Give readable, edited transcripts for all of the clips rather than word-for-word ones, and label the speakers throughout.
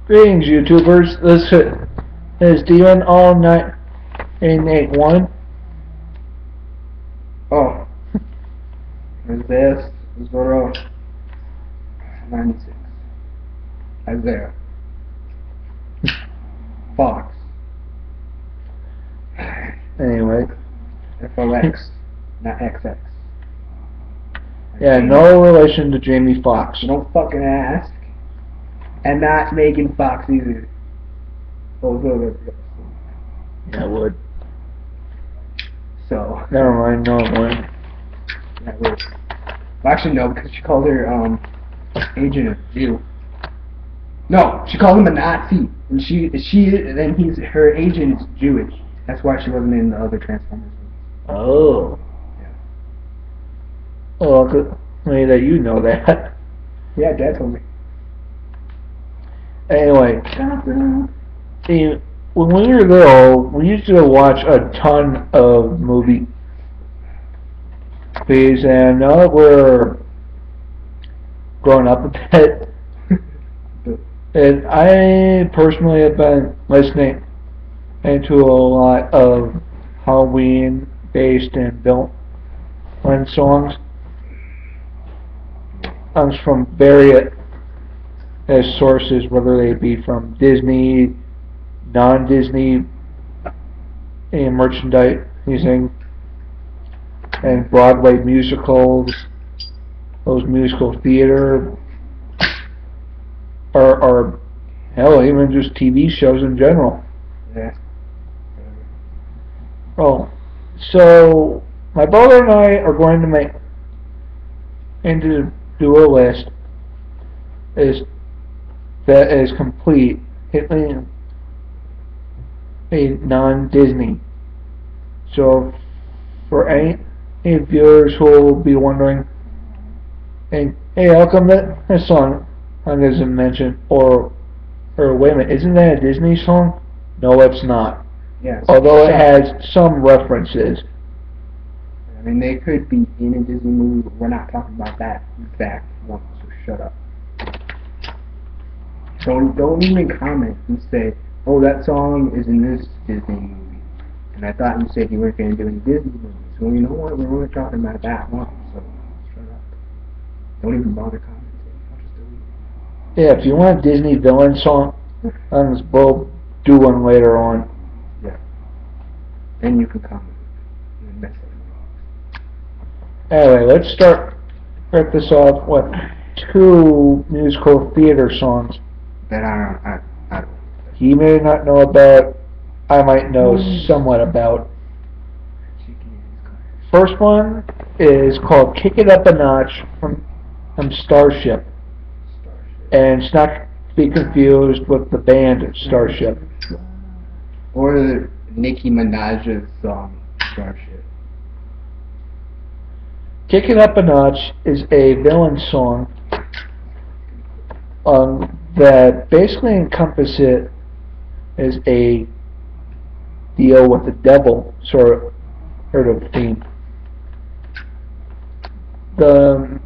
Speaker 1: Greetings, YouTubers. This is Demon All 981.
Speaker 2: Oh, there's this, Zoro 96, Isaiah, Fox,
Speaker 1: Anyway,
Speaker 2: FLX, not XX.
Speaker 1: yeah, no relation to Jamie Foxx.
Speaker 2: Don't fucking ask. And not Megan Fox either.
Speaker 1: Yeah, I would.
Speaker 2: So.
Speaker 1: Never mind, no, it wouldn't.
Speaker 2: That would. Well, actually, no, because she called her agent a Jew. No, she called him a Nazi, and her agent is Jewish. That's why she wasn't in the other Transformers movies.
Speaker 1: Oh.
Speaker 2: Yeah.
Speaker 1: Oh, good. Maybe that you know that.
Speaker 2: Yeah, Dad told me.
Speaker 1: Anyway, see, when we were little, we used to watch a ton of movies, and now that we're growing up a bit, and I personally have been listening into a lot of Halloween-based and villain songs from various sources, whether they be from Disney, non-Disney and merchandising, and Broadway musicals, those musical theater, or hell, even just TV shows in general.
Speaker 2: Yeah.
Speaker 1: Oh, so my brother and I are going to do a list that is complete, hitting a non-Disney. So for any viewers who will be wondering, hey, how come that song isn't mentioned? Or wait a minute, isn't that a Disney song? No, it's not.
Speaker 2: Yes.
Speaker 1: Although it has some references.
Speaker 2: I mean, they could be in a Disney movie, but we're not talking about that exact one, so shut up. Don't even comment and say, oh, that song is in this Disney movie. And I thought you said you weren't going to do any Disney movies. Well, you know what? We're only talking about that one, so shut up. Don't even bother commenting. I'll just delete it.
Speaker 1: Yeah, if you want a Disney villain song, we'll do one later on.
Speaker 2: Yeah. Then you can comment. And mess it.
Speaker 1: Anyway, let's start this off with two musical theater songs
Speaker 2: That I
Speaker 1: he may not know about, I might know somewhat about. First one is called Kick It Up a Notch from Starship. And it's not to be confused with the band Starship.
Speaker 2: Or Nicki Minaj's song, Starship.
Speaker 1: Kick It Up a Notch is a villain song that basically encompasses as a deal with the devil sort of theme. The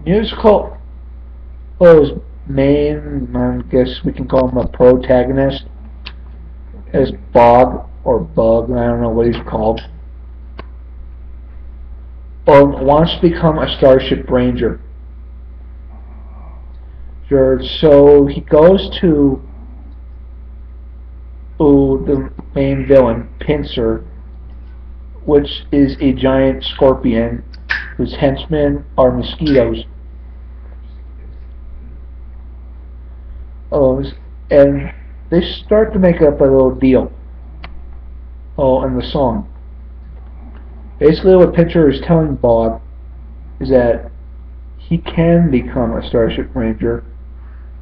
Speaker 1: musical main, I guess we can call him a protagonist, is Bog or Bug, I don't know what he's called, wants to become a Starship Ranger. Sure, so he goes to the main villain, Pincer, which is a giant scorpion whose henchmen are mosquitoes. And they start to make up a little deal in the song. Basically what Pincer is telling Bog is that he can become a Starship Ranger,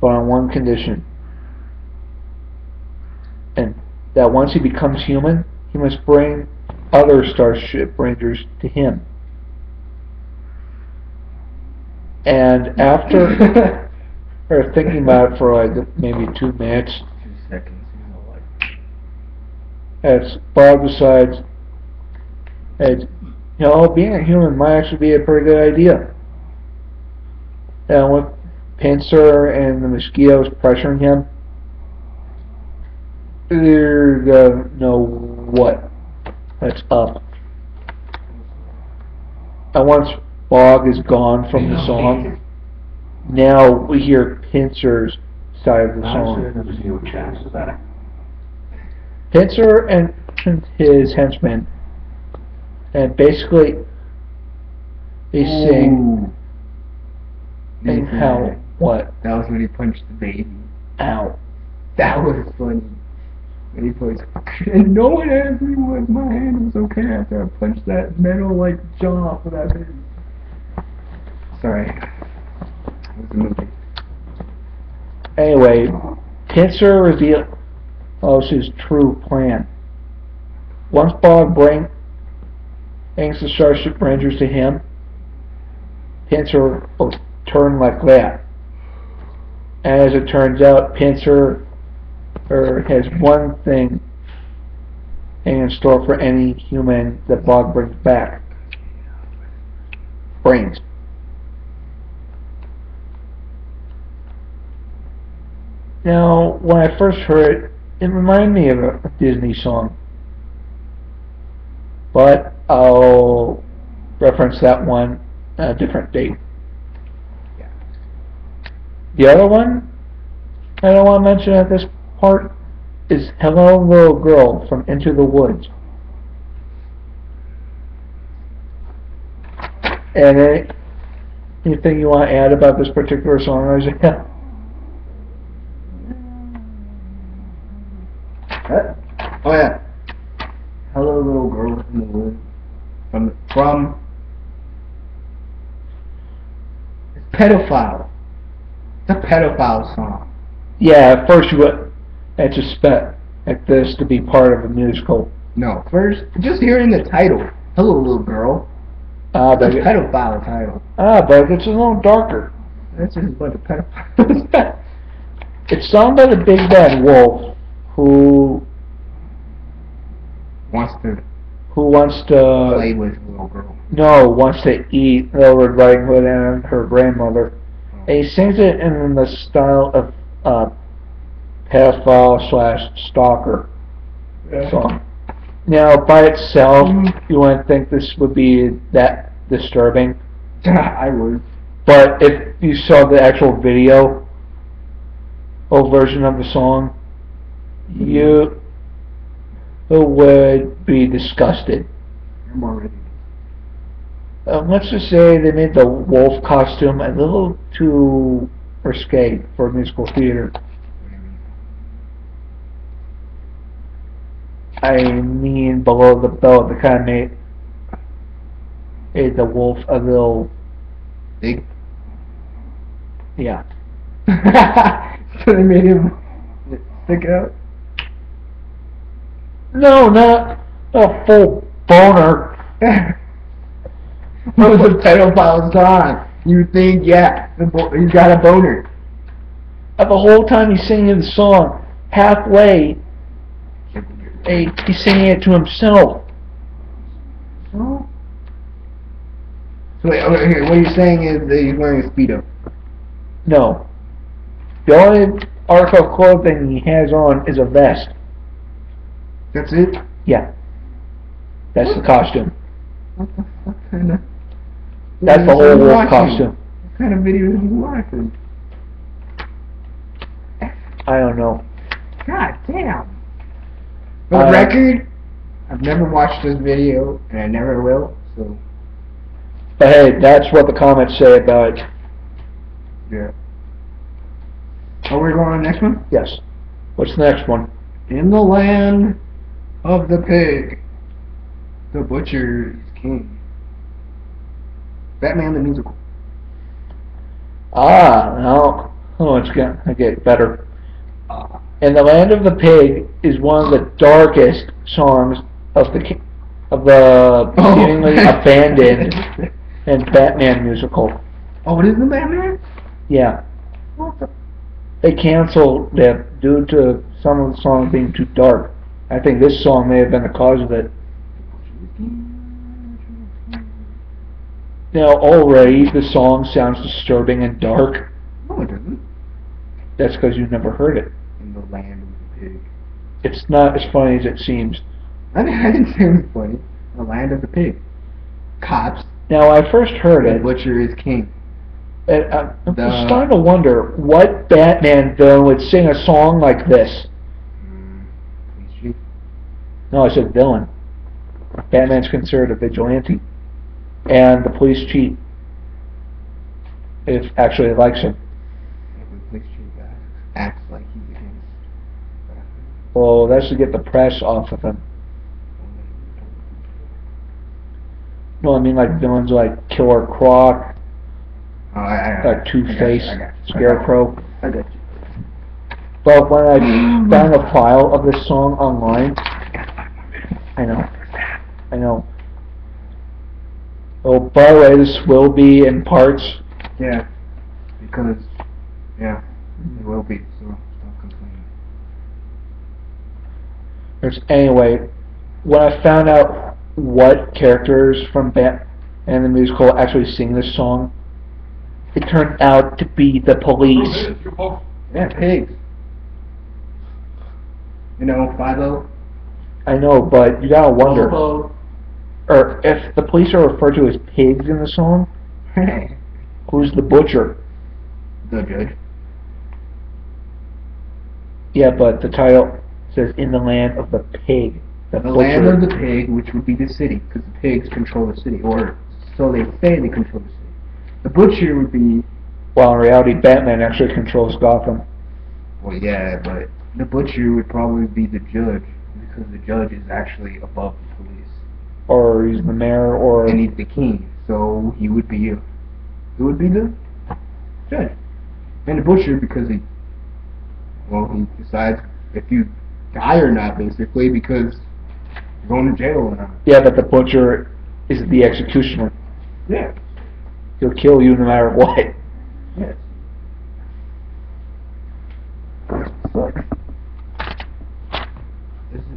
Speaker 1: but on one condition. And that once he becomes human, he must bring other Starship Rangers to him. And after thinking about it for like maybe 2 minutes,
Speaker 2: 2 seconds,
Speaker 1: as Bob decides, being a human might actually be a pretty good idea. And with Pincer and the mosquitoes pressuring him, You're gonna know what's up. And once Bog is gone from the song, now we hear Pincer's side of the song. Pincer and his henchmen, and basically they sing and how what?
Speaker 2: That was when he punched the baby.
Speaker 1: Ow.
Speaker 2: That was funny. When he plays, and no one asked me what my hand was okay after I punched that metal like jaw off of that baby. Sorry. It was a movie.
Speaker 1: Anyway, Pincer reveals his true plan. Once Bog brings the Starship Rangers to him, Pincer will turn like that. As it turns out, Pincer has one thing in store for any human that Bog brings back. Brains. Now, when I first heard it, it reminded me of a Disney song. But I'll reference that one at a different date. The other one I don't want to mention at this part is Hello Little Girl from Into the Woods. And anything you want to add about this particular song, Isaiah?
Speaker 2: Oh yeah. Hello Little Girl in the Woods. From Pedophile. It's a pedophile song.
Speaker 1: Yeah, at first you would expect this to be part of a musical.
Speaker 2: No, first, just hearing the title, Hello Little Girl, it's a pedophile title.
Speaker 1: But it's a little darker.
Speaker 2: That's just a bunch of pedophiles.
Speaker 1: It's sung by the Big Bad Wolf, who
Speaker 2: wants to
Speaker 1: play
Speaker 2: with a little girl.
Speaker 1: No, wants to eat Little Red Riding Hood and her grandmother. And he sings it in the style of pedophile / stalker song. Now, by itself, you wouldn't think this would be that disturbing.
Speaker 2: I would.
Speaker 1: But if you saw the actual video or version of the song, you would be disgusted.
Speaker 2: I'm already.
Speaker 1: Let's just say they made the wolf costume a little too risque for musical theater. I mean, below the belt, they kind of made the wolf a little
Speaker 2: big.
Speaker 1: Yeah.
Speaker 2: So they made him stick out.
Speaker 1: No, not a full boner.
Speaker 2: What was a pedophile song? You think, yeah, he's got a boner.
Speaker 1: The whole time he's singing the song, halfway, he's singing it to himself.
Speaker 2: Oh. So wait, okay, what you're saying is that he's wearing a Speedo?
Speaker 1: No. The only article of clothing he has on is a vest.
Speaker 2: That's it?
Speaker 1: Yeah. That's the costume.
Speaker 2: What the fuck kind of...
Speaker 1: That's the whole wolf costume.
Speaker 2: What kind of videos are you watching?
Speaker 1: I don't know.
Speaker 2: God damn. For the record, I've never watched this video, and I never will, so...
Speaker 1: But hey, that's what the comments say about it.
Speaker 2: Yeah. Oh, we're going on the next one?
Speaker 1: Yes. What's the next one?
Speaker 2: In the land of the pig, the butcher is king. Batman the musical.
Speaker 1: Now it's going to get better. In the Land of the Pig is one of the darkest songs of the seemingly abandoned and Batman musical.
Speaker 2: Oh, it is the Batman?
Speaker 1: Yeah. They canceled it due to some of the songs being too dark. I think this song may have been the cause of it. Now, already the song sounds disturbing and dark.
Speaker 2: No, it doesn't.
Speaker 1: That's because you've never heard it.
Speaker 2: In the land of the pig.
Speaker 1: It's not as funny as it seems.
Speaker 2: I didn't say it was funny. The land of the pig. Cops.
Speaker 1: Now, I first heard
Speaker 2: The
Speaker 1: it,
Speaker 2: butcher is king.
Speaker 1: and I'm starting to wonder what Batman villain would sing a song like this.
Speaker 2: Police chief.
Speaker 1: No, I said villain. Batman's considered a vigilante. And the police chief, if actually likes him.
Speaker 2: Yeah, the police chief acts like he's against.
Speaker 1: Well, that's to get the press off of him. No, I mean like villains like Killer Croc,
Speaker 2: Oh, I
Speaker 1: like Two-Face,
Speaker 2: I got you.
Speaker 1: Scarecrow.
Speaker 2: I got you.
Speaker 1: But when I found a file of this song online, I know. Oh, by the way, this will be in parts.
Speaker 2: Yeah. Because, yeah, it will be, so don't complain.
Speaker 1: Anyway, when I found out what characters from Batman the musical actually sing this song, it turned out to be the police.
Speaker 2: Yeah, pigs. You know, 5-0.
Speaker 1: I know, but you gotta wonder, or if the police are referred to as pigs in the song, who's the butcher?
Speaker 2: The judge.
Speaker 1: Yeah, but the title says "In the Land of the Pig."
Speaker 2: The land of the pig, which would be the city, because the pigs control the city, or so they say they control the city. The butcher would be,
Speaker 1: While in reality, Batman actually controls Gotham.
Speaker 2: well, yeah, but the butcher would probably be the judge, because the judge is actually above the police.
Speaker 1: Or he's the mayor, or...
Speaker 2: And he's the king, so he would be the judge. And the butcher, because he decides if you die or not, basically, because you're going to jail or not.
Speaker 1: Yeah, but the butcher is the executioner.
Speaker 2: Yeah.
Speaker 1: He'll kill you no matter what.
Speaker 2: Yes.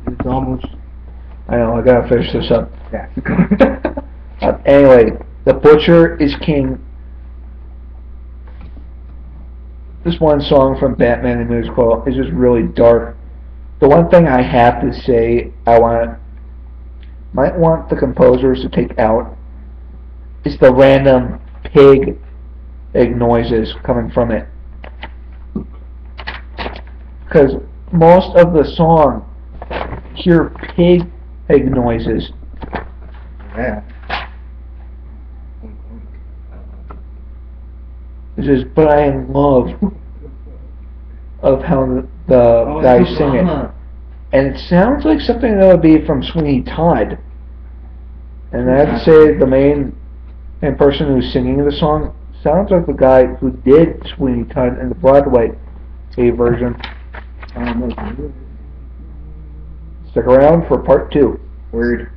Speaker 2: It's almost...
Speaker 1: I know, I gotta finish this up.
Speaker 2: Yeah.
Speaker 1: Anyway, the butcher is king. This one song from Batman the Musical is just really dark. The one thing I have to say might want the composers to take out is the random pig noises coming from it. Because most of the song hear pig noises.
Speaker 2: Yeah.
Speaker 1: This is, but I am in love of how the guys sing it. And it sounds like something that would be from Sweeney Todd. And I have to say, the main person who's singing the song sounds like the guy who did Sweeney Todd in the Broadway version. Stick around for part 2.
Speaker 2: Word.